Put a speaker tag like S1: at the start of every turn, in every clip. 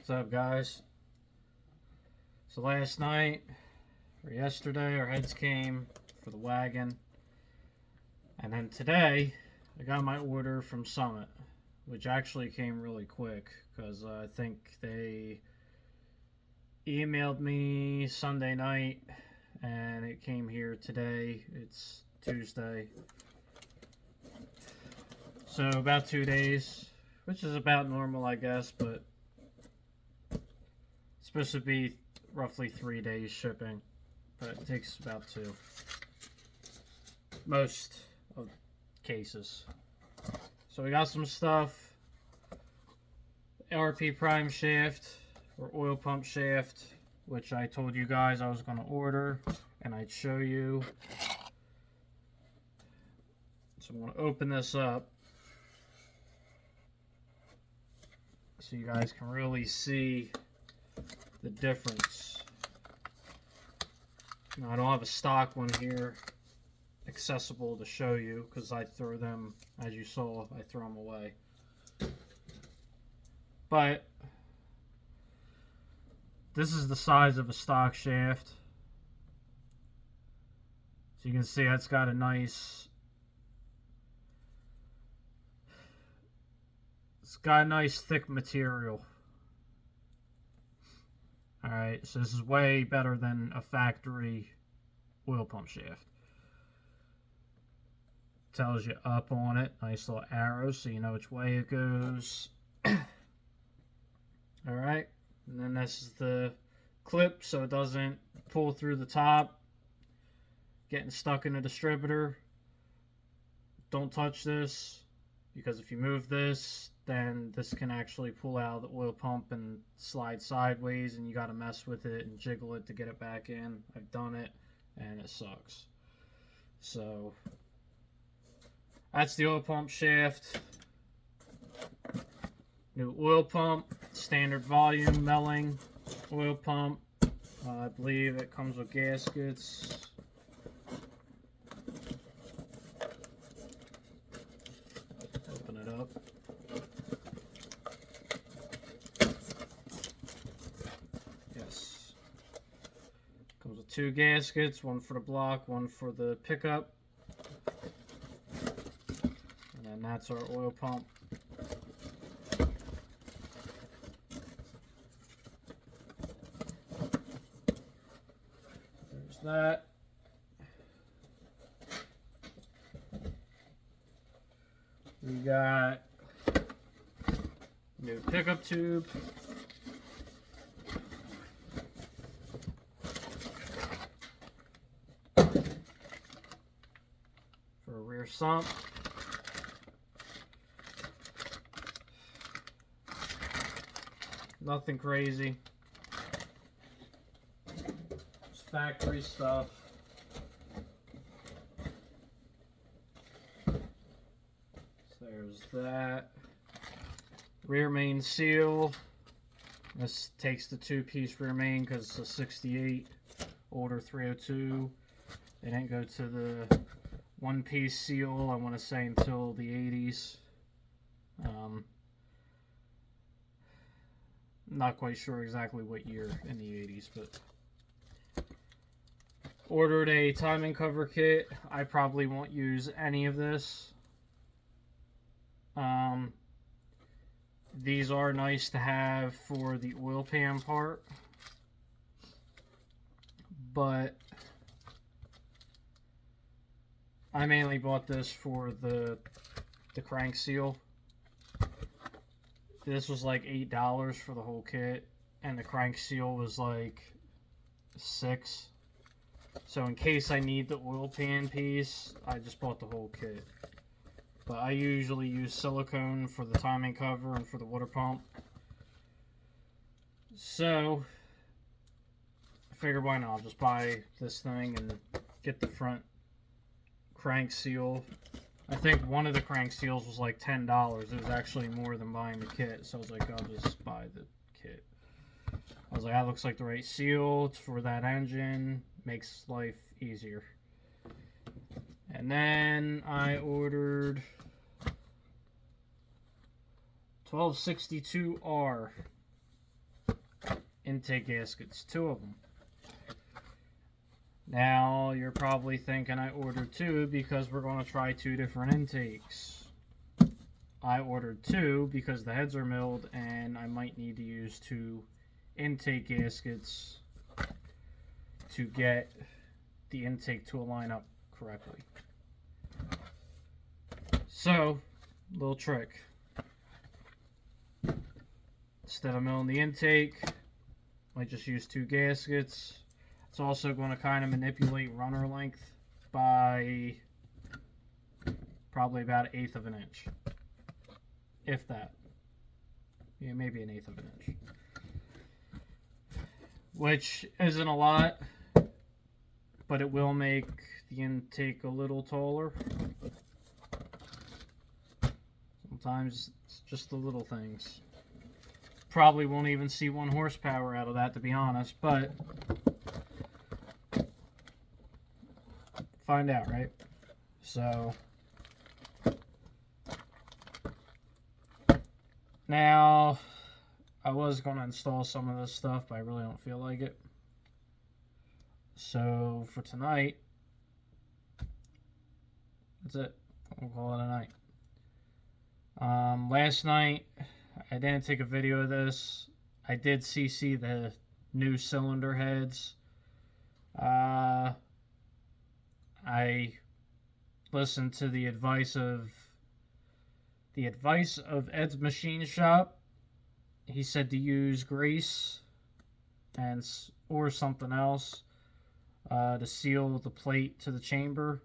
S1: What's up, guys? So last night, or yesterday, our heads came for the wagon. And then today, I got my order from Summit, which actually came really quick because I think they emailed me Sunday night and it came here today. It's Tuesday. So about 2 days, which is about normal, I guess, but it's supposed to be roughly 3 days shipping, but it takes about 2. Most of cases. So we got some stuff. RP prime shaft or oil pump shaft, which I told you guys I was going to order and I'd show you. So I'm going to open this up so you guys can really see the difference. Now, I don't have a stock one here accessible to show you because I throw them, as you saw, I throw them away. But this is the size of a stock shaft. So you can see that's got a nice, it's got a nice thick material. Alright, so this is way better than a factory oil pump shaft. Tells you up on it, nice little arrow so you know which way it goes. Alright, and then this is the clip so it doesn't pull through the top, getting stuck in the distributor. Don't touch this, because if you move this, then this can actually pull out the oil pump and slide sideways, and you got to mess with it and jiggle it to get it back in. I've done it, and it sucks. So that's the oil pump shaft. New oil pump, standard volume milling oil pump. I believe it comes with gaskets. Open it up. Yes. Comes with 2 gaskets, one for the block, one for the pickup. And then that's our oil pump. There's that. We got new pickup tube. For a rear sump. Nothing crazy. Just factory stuff. There's that. Rear main seal. This takes the 2-piece rear main because it's a 68 older 302. They didn't go to the 1-piece seal, I want to say, until the 80s. Not quite sure exactly what year in the 80s, but ordered a timing cover kit. I probably won't use any of this. These are nice to have for the oil pan part, but I mainly bought this for the crank seal. This was like $8 for the whole kit, and the crank seal was like $6. So in case I need the oil pan piece, I just bought the whole kit. But I usually use silicone for the timing cover and for the water pump. So I figured why not? I'll just buy this thing and get the front crank seal. I think one of the crank seals was like $10. It was actually more than buying the kit. So I was like, I'll just buy the kit. I was like, that looks like the right seal. It's for that engine. Makes life easier. And then I ordered 1262R. intake gaskets, 2 of them. Now you're probably thinking I ordered 2 because we're going to try 2 different intakes. I ordered 2 because the heads are milled and I might need to use 2 intake gaskets to get the intake to line up correctly. So, little trick. Instead of milling the intake, I might just use 2 gaskets. It's also going to kind of manipulate runner length by probably about 1/8 of an inch. If that. Yeah, maybe 1/8 of an inch. Which isn't a lot, but it will make the intake a little taller. Sometimes it's just the little things. Probably won't even see 1 horsepower out of that, to be honest, but find out, right? So now I was going to install some of this stuff, but I really don't feel like it. So for tonight, that's it. We'll call it a night. Last night, I didn't take a video of this. I did CC the new cylinder heads. I listened to the advice of Ed's Machine Shop. He said to use grease or something else to seal the plate to the chamber.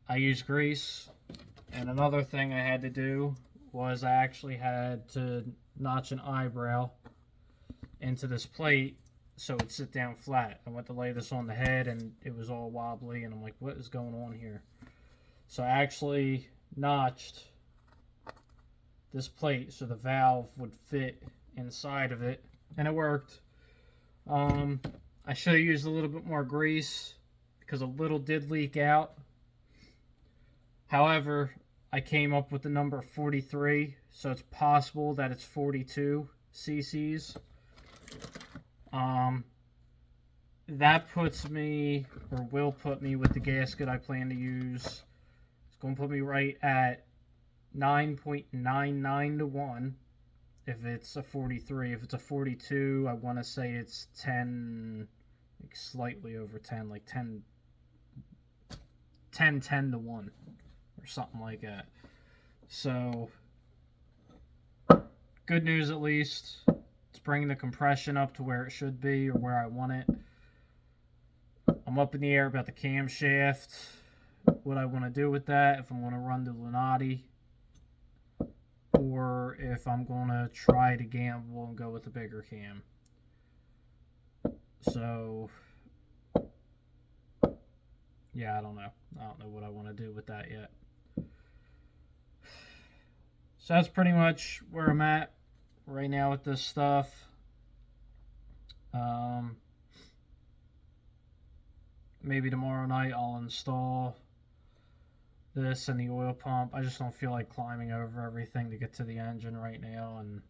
S1: I used grease. And another thing I had to do was I actually had to notch an eyebrow into this plate so it would sit down flat. I went to lay this on the head and it was all wobbly and I'm like, what is going on here? So I actually notched this plate so the valve would fit inside of it, and it worked. I should have used a little bit more grease because a little did leak out. However, I came up with the number 43, so it's possible that it's 42 cc's. That puts me, or will put me, with the gasket I plan to use. It's going to put me right at 9.99 to 1 if it's a 43. If it's a 42, I want to say it's 10, like slightly over 10, like 10 to 1 or something like that. So, good news at least. It's bringing the compression up to where it should be, or where I want it. I'm up in the air about the camshaft, what I want to do with that, if I'm going to run the Lunati, or if I'm going to try to gamble and go with a bigger cam. So, yeah, I don't know. I don't know what I want to do with that yet. So that's pretty much where I'm at right now with this stuff. Maybe tomorrow night I'll install this and the oil pump. I just don't feel like climbing over everything to get to the engine right now and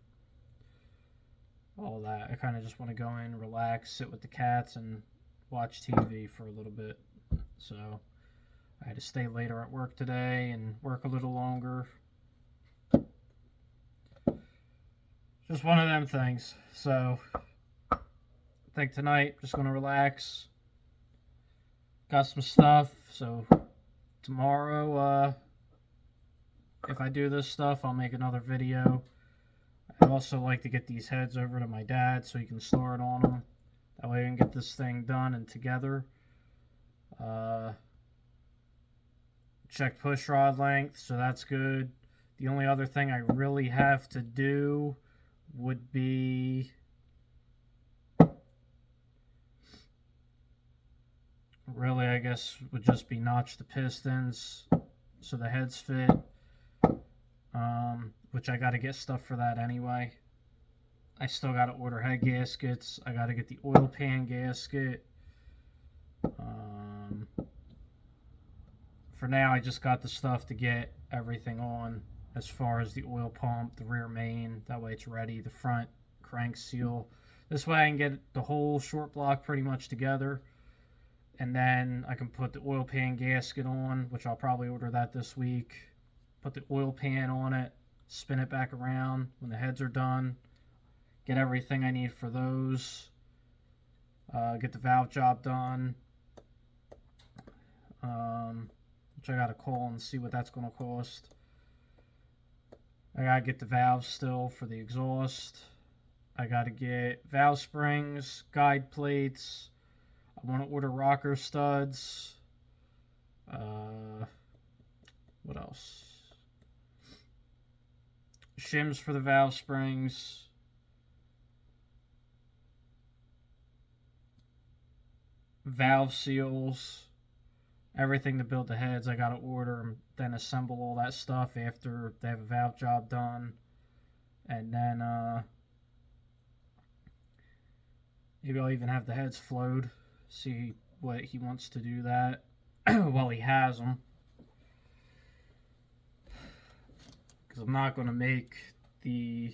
S1: all that. I kind of just want to go in, relax, sit with the cats, and watch TV for a little bit. So I had to stay later at work today and work a little longer. Just one of them things. So I think tonight just going to relax. Got some stuff, so tomorrow, if I do this stuff, I'll make another video. I'd also like to get these heads over to my dad so he can store it on them. That way I can get this thing done and together. Check push rod length, so that's good. The only other thing I really have to do would be really, I guess, would just be notch the pistons so the heads fit, which I got to get stuff for that anyway. I still got to order head gaskets. I got to get the oil pan gasket. For now, I just got the stuff to get everything on as far as the oil pump, the rear main. That way it's ready. The front crank seal. This way I can get the whole short block pretty much together. And then I can put the oil pan gasket on, which I'll probably order that this week. Put the oil pan on it, spin it back around when the heads are done. Get everything I need for those. Get the valve job done. Which I gotta call and see what that's gonna cost. I gotta get the valves still for the exhaust. I gotta get valve springs, guide plates. I want to order rocker studs. What else? Shims for the valve springs. Valve seals. Everything to build the heads. I gotta order and then assemble all that stuff after they have a valve job done. And then maybe I'll even have the heads flowed. See what he wants to do that while he has them. Because I'm not going to make the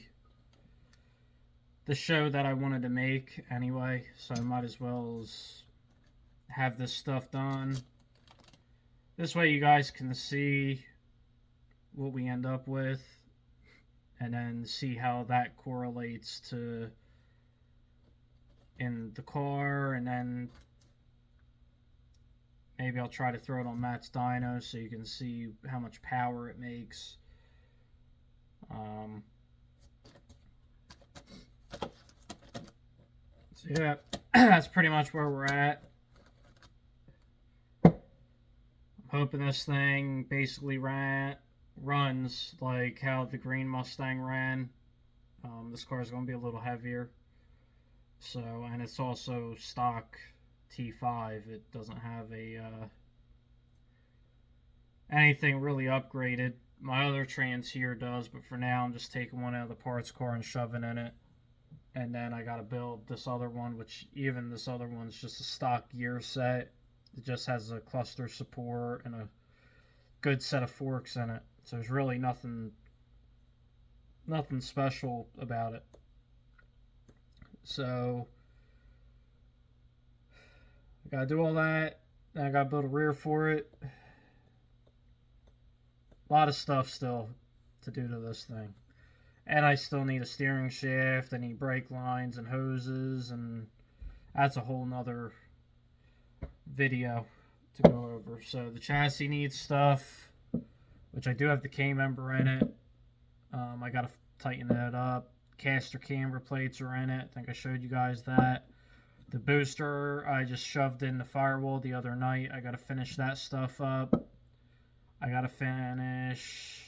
S1: show that I wanted to make anyway. So I might as well have this stuff done. This way you guys can see what we end up with. And then see how that correlates to in the car. And then maybe I'll try to throw it on Matt's dyno so you can see how much power it makes. So yeah, that's pretty much where we're at. I'm hoping this thing basically runs like how the green Mustang ran. This car is going to be a little heavier. So, and it's also stock T5. It doesn't have a anything really upgraded. My other trans here does, but for now I'm just taking one out of the parts car and shoving in it. And then I gotta build this other one, which even this other one's just a stock gear set. It just has a cluster support and a good set of forks in it. So there's really nothing special about it. So I gotta do all that. Then I gotta build a rear for it. A lot of stuff still to do to this thing. And I still need a steering shaft. I need brake lines and hoses. And that's a whole nother video to go over. So the chassis needs stuff, which I do have the K-member in it. I gotta tighten that up. Caster camber plates are in it. I think I showed you guys that. The booster I just shoved in the firewall the other night. I gotta finish that stuff up. I gotta finish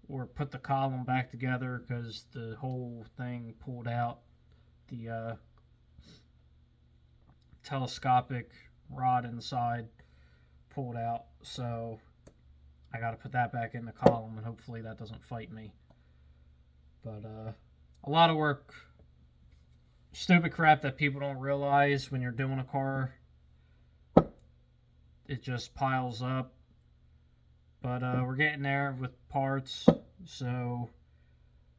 S1: or put the column back together because the whole thing pulled out. The telescopic rod inside pulled out, so I gotta put that back in the column and hopefully that doesn't fight me. But a lot of work, stupid crap that people don't realize when you're doing a car. It just piles up. But we're getting there with parts, so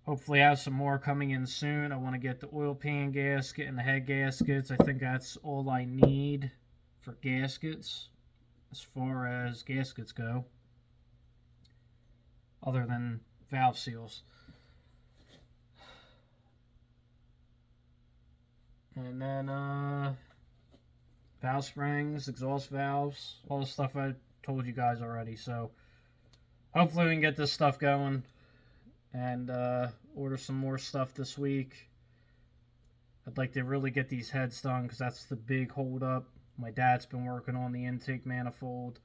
S1: hopefully I have some more coming in soon. I want to get the oil pan gasket and the head gaskets. I think that's all I need for gaskets as far as gaskets go, other than valve seals. And then valve springs, exhaust valves, all the stuff I told you guys already. So hopefully we can get this stuff going and order some more stuff this week. I'd like to really get these heads done because that's the big hold up. My dad's been working on the intake manifold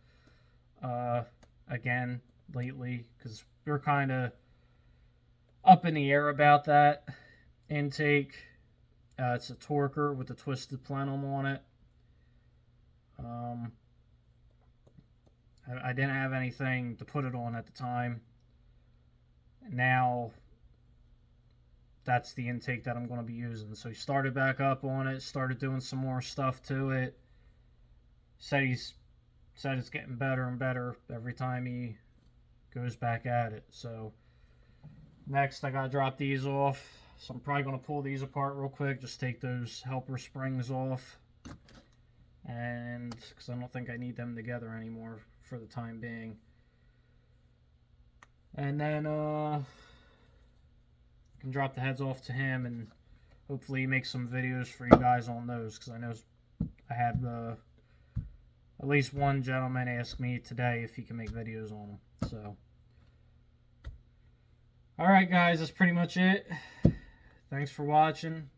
S1: again lately because we're kind of up in the air about that intake. It's a torquer with a twisted plenum on it. I didn't have anything to put it on at the time. Now that's the intake that I'm going to be using. So he started back up on it, started doing some more stuff to it. Said it's getting better and better every time he goes back at it. So next I gotta drop these off. So I'm probably going to pull these apart real quick, just take those helper springs off, and because I don't think I need them together anymore for the time being. And then I can drop the heads off to him and hopefully make some videos for you guys on those, because I know I had at least one gentleman ask me today if he can make videos on them. So, alright guys, that's pretty much it. Thanks for watching.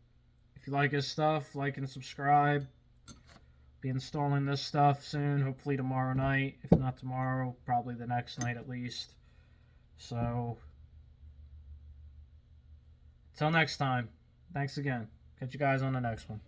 S1: If you like his stuff, like and subscribe. Be installing this stuff soon, hopefully tomorrow night. If not tomorrow, probably the next night at least. So, till next time, thanks again. Catch you guys on the next one.